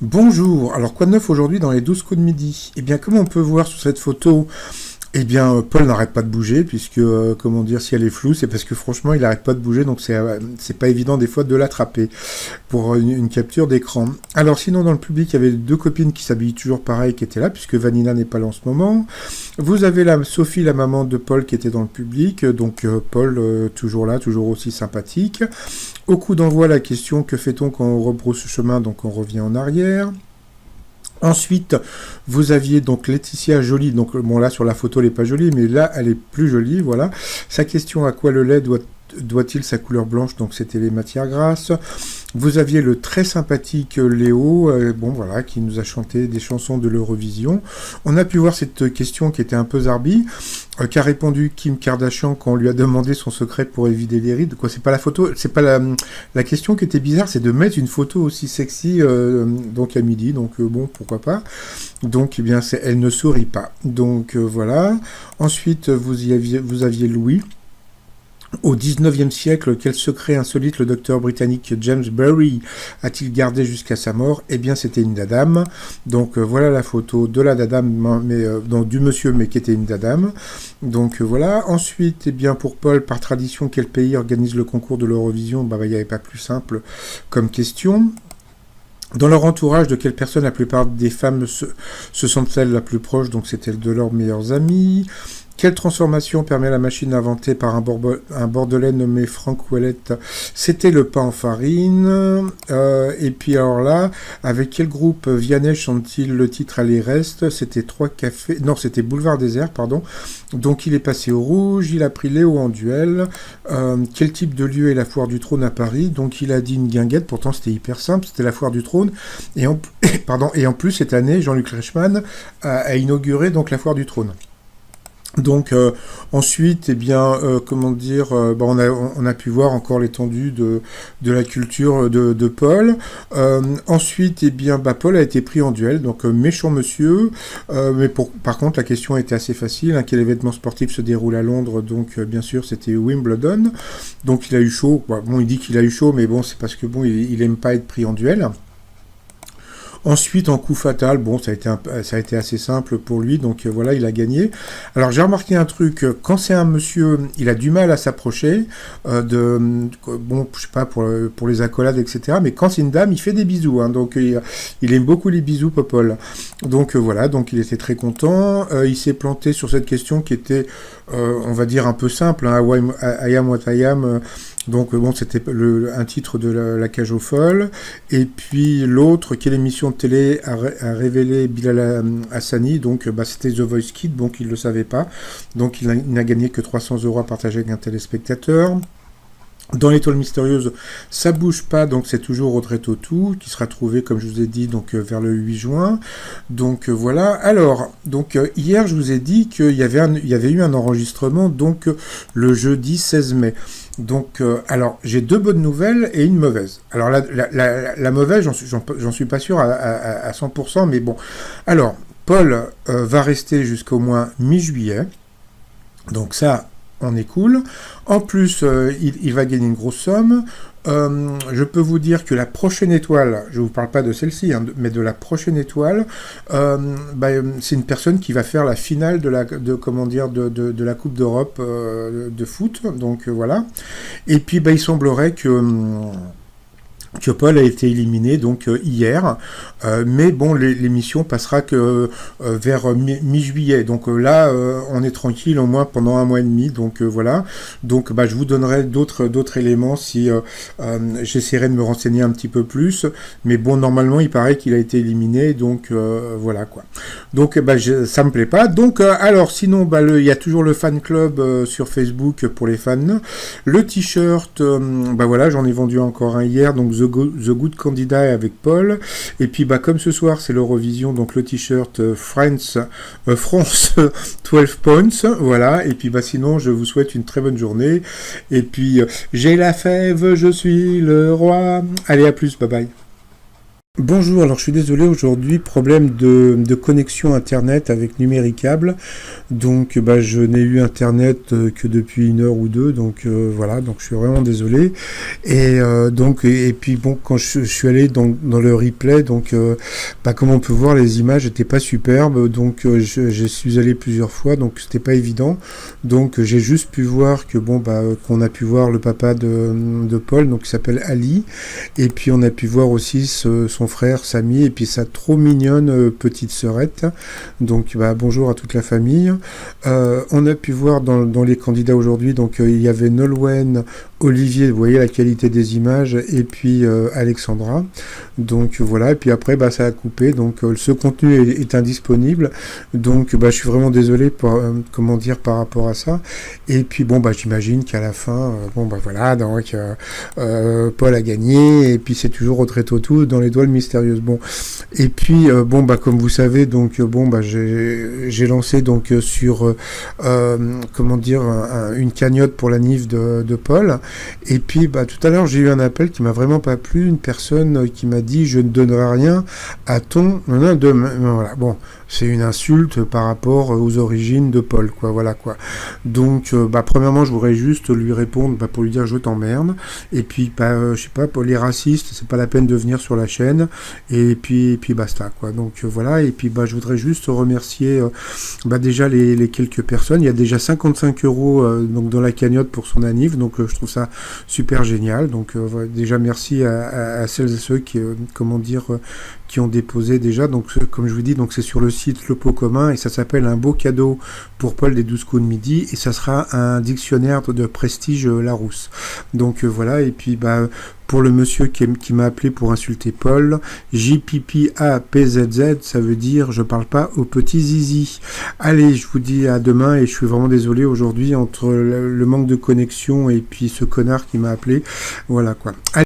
Bonjour, alors quoi de neuf aujourd'hui dans les 12 coups de midi? Eh bien, comme on peut voir sur cette photo, eh bien, Paul n'arrête pas de bouger, puisque, comment dire, si elle est floue, c'est parce que franchement, il n'arrête pas de bouger, donc c'est pas évident des fois de l'attraper pour une capture d'écran. Alors sinon, dans le public, il y avait deux copines qui s'habillent toujours pareil, qui étaient là, puisque Vanina n'est pas là en ce moment. Vous avez Sophie, la maman de Paul, qui était dans le public, donc Paul, toujours là, toujours aussi sympathique. Au coup d'envoi, la question, que fait-on quand on rebrousse chemin, donc on revient en arrière. Ensuite, vous aviez donc Laetitia Joly, donc bon là sur la photo elle n'est pas jolie, mais là elle est plus jolie, voilà. Sa question, à quoi le lait doit-il sa couleur blanche, donc c'était les matières grasses. Vous aviez le très sympathique Léo, bon voilà, qui nous a chanté des chansons de l'Eurovision. On a pu voir cette question qui était un peu zarbi, qu'a répondu Kim Kardashian quand on lui a demandé son secret pour éviter les rides. Quoi, c'est pas la photo, c'est pas la question qui était bizarre, c'est de mettre une photo aussi sexy donc à midi, donc bon, pourquoi pas. Donc eh bien, elle ne sourit pas. Donc voilà. Ensuite, vous aviez Louis. Au XIXe siècle, quel secret insolite le docteur britannique James Berry a-t-il gardé jusqu'à sa mort? Eh bien, c'était une dadame. Donc, voilà la photo de la dadame, mais donc, du monsieur, mais qui était une dadame. Donc, voilà. Ensuite, eh bien, pour Paul, par tradition, quel pays organise le concours de l'Eurovision? Il n'y avait pas plus simple comme question. Dans leur entourage, de quelle personne la plupart des femmes se sentent-elles la plus proche? Donc, c'était de leurs meilleurs amis. Quelle transformation permet la machine inventée par un Bordelais nommé Frank Ouellet? C'était le pain en farine. Et puis alors là, avec quel groupe Vianney chante-t-il le titre Allez reste? C'était Trois Cafés. Non, c'était Boulevard Désert, pardon. Donc il est passé au rouge, il a pris Léo en duel. Quel type de lieu est la Foire du Trône à Paris? Donc il a dit une guinguette, pourtant c'était hyper simple, c'était la Foire du Trône. Et en plus, cette année, Jean-Luc Reichmann a inauguré donc la Foire du Trône. Donc ensuite, eh bien, comment dire, on a pu voir encore l'étendue de la culture de Paul. Ensuite, eh bien, Paul a été pris en duel, donc méchant monsieur. Par contre, la question était assez facile. Hein, quel événement sportif se déroule à Londres? Donc, bien sûr, c'était Wimbledon. Donc, il a eu chaud. Bon, il dit qu'il a eu chaud, mais bon, c'est parce que bon, il aime pas être pris en duel. Ensuite, en coup fatal, bon, ça a été assez simple pour lui, donc voilà, il a gagné. Alors, j'ai remarqué un truc, quand c'est un monsieur, il a du mal à s'approcher, bon, je sais pas, pour les accolades, etc., mais quand c'est une dame, il fait des bisous, hein, donc il aime beaucoup les bisous, Popol. Donc voilà, donc il était très content, il s'est planté sur cette question qui était, on va dire, un peu simple, hein, I am what I am, donc bon, c'était un titre de la cage aux folles. Et puis l'autre, quelle émission de télé a révélé Bilal Hassani? Donc c'était The Voice Kids, donc il ne le savait pas. Donc il n'a gagné que 300 € à partager avec un téléspectateur. Dans l'étoile mystérieuse, ça bouge pas, donc c'est toujours Audrey Tautou qui sera trouvé, comme je vous ai dit, donc vers le 8 juin. Donc voilà. Alors, donc hier, je vous ai dit qu'il y avait eu un enregistrement, donc le jeudi 16 mai. Donc, alors, j'ai deux bonnes nouvelles et une mauvaise. Alors, la mauvaise, j'en suis pas sûr à 100%, mais bon. Alors, Paul va rester jusqu'au moins mi-juillet. Donc ça, on est cool. En plus, il va gagner une grosse somme. Je peux vous dire que la prochaine étoile, je ne vous parle pas de celle-ci, hein, mais de la prochaine étoile, c'est une personne qui va faire la finale de la Coupe d'Europe de foot. Donc voilà. Et puis il semblerait que Paul a été éliminé donc hier, mais bon, l'émission passera que vers mi-juillet, donc là on est tranquille au moins pendant un mois et demi, donc voilà, donc je vous donnerai d'autres éléments si j'essaierai de me renseigner un petit peu plus, mais bon, normalement il paraît qu'il a été éliminé, donc voilà quoi, donc ça me plaît pas, donc alors sinon il y a toujours le fan club sur Facebook pour les fans, le t-shirt, voilà, j'en ai vendu encore un hier, donc The Good Candidate avec Paul. Et puis comme ce soir c'est l'Eurovision, donc le t-shirt France 12 points. Voilà. Et puis sinon je vous souhaite une très bonne journée. Et puis j'ai la fève, je suis le roi. Allez, à plus, bye bye. Bonjour, alors je suis désolé aujourd'hui, problème de connexion internet avec Numéricable. Donc je n'ai eu internet que depuis 1 heure ou 2, donc voilà, donc je suis vraiment désolé. Et puis bon, quand je suis allé dans le replay, donc comme on peut voir, les images n'étaient pas superbes, donc je suis allé plusieurs fois, donc c'était pas évident. Donc j'ai juste pu voir que qu'on a pu voir le papa de Paul, donc qui s'appelle Ali, et puis on a pu voir aussi son frère Samy et puis sa trop mignonne petite sœurette. Donc bonjour à toute la famille. On a pu voir dans les candidats aujourd'hui, donc il y avait Nolwenn, Olivier, vous voyez la qualité des images, et puis Alexandra. Donc voilà, et puis après ça a coupé, donc ce contenu est indisponible. Donc je suis vraiment désolé par rapport à ça. Et puis j'imagine qu'à la fin, voilà, donc Paul a gagné, et puis c'est toujours au très tôt dans l'étoile mystérieuse. Bon, et puis comme vous savez, donc j'ai lancé donc sur une cagnotte pour la NIF de Paul. Et puis tout à l'heure j'ai eu un appel qui m'a vraiment pas plu, une personne qui m'a dit je ne donnerai rien à ton voilà, bon, c'est une insulte par rapport aux origines de Paul, quoi, voilà quoi. Donc premièrement je voudrais juste lui répondre pour lui dire je t'emmerde, et puis je sais pas, pour les racistes c'est pas la peine de venir sur la chaîne, et puis basta quoi. Donc voilà, et puis je voudrais juste remercier déjà les quelques personnes. Il y a déjà 55 euros donc dans la cagnotte pour son anniv, donc je trouve ça super génial. Donc déjà merci à celles et ceux qui qui ont déposé déjà. Donc comme je vous dis, donc c'est sur le site Le Pot Commun, et ça s'appelle un beau cadeau pour Paul des 12 coups de midi, et ça sera un dictionnaire de prestige Larousse. Donc voilà, et puis pour le monsieur qui m'a appelé pour insulter Paul, JPPAPZZ, ça veut dire je parle pas au petit zizi. Allez, je vous dis à demain, et je suis vraiment désolé aujourd'hui entre le manque de connexion et puis ce connard qui m'a appelé. Voilà quoi. Allez.